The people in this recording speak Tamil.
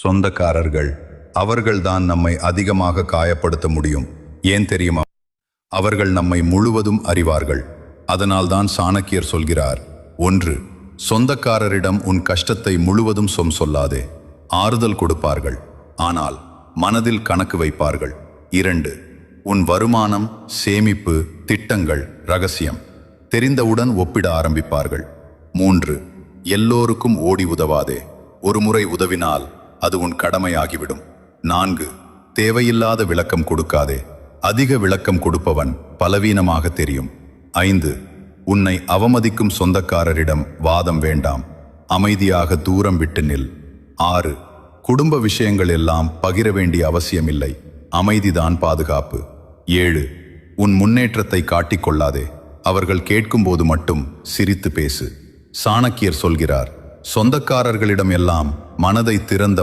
சொந்தக்காரர்கள் அவர்கள்தான் நம்மை அதிகமாக காயப்படுத்த முடியும். ஏன் தெரியுமா? அவர்கள் நம்மை முழுவதும் அறிவார்கள். அதனால்தான் சாணக்கியர் சொல்கிறார், 1. சொந்தக்காரரிடம் உன் கஷ்டத்தை முழுவதும் சொல்லாதே. ஆறுதல் கொடுப்பார்கள், ஆனால் மனதில் கணக்கு வைப்பார்கள். 2. உன் வருமானம், சேமிப்பு, திட்டங்கள் ரகசியம் தெரிந்தவுடன் ஒப்பிட ஆரம்பிப்பார்கள். 3. எல்லோருக்கும் ஓடி உதவாதே. ஒரு முறை உதவினால் அது உன் கடமையாகிவிடும். 4. தேவையில்லாத விளக்கம் கொடுக்காதே. அதிக விளக்கம் கொடுப்பவன் பலவீனமாக தெரியும். 5. உன்னை அவமதிக்கும் சொந்தக்காரரிடம் வாதம் வேண்டாம். அமைதியாக தூரம் விட்டு நில். 6. குடும்ப விஷயங்கள் எல்லாம் பகிர வேண்டிய அவசியமில்லை. அமைதிதான் பாதுகாப்பு. 7. உன் முன்னேற்றத்தை காட்டிக்கொள்ளாதே. அவர்கள் கேட்கும்போது மட்டும் சிரித்து பேசு. சாணக்கியர் சொல்கிறார், சொந்தக்காரர்களிடம் எல்லாம் மனதை திறந்தவன்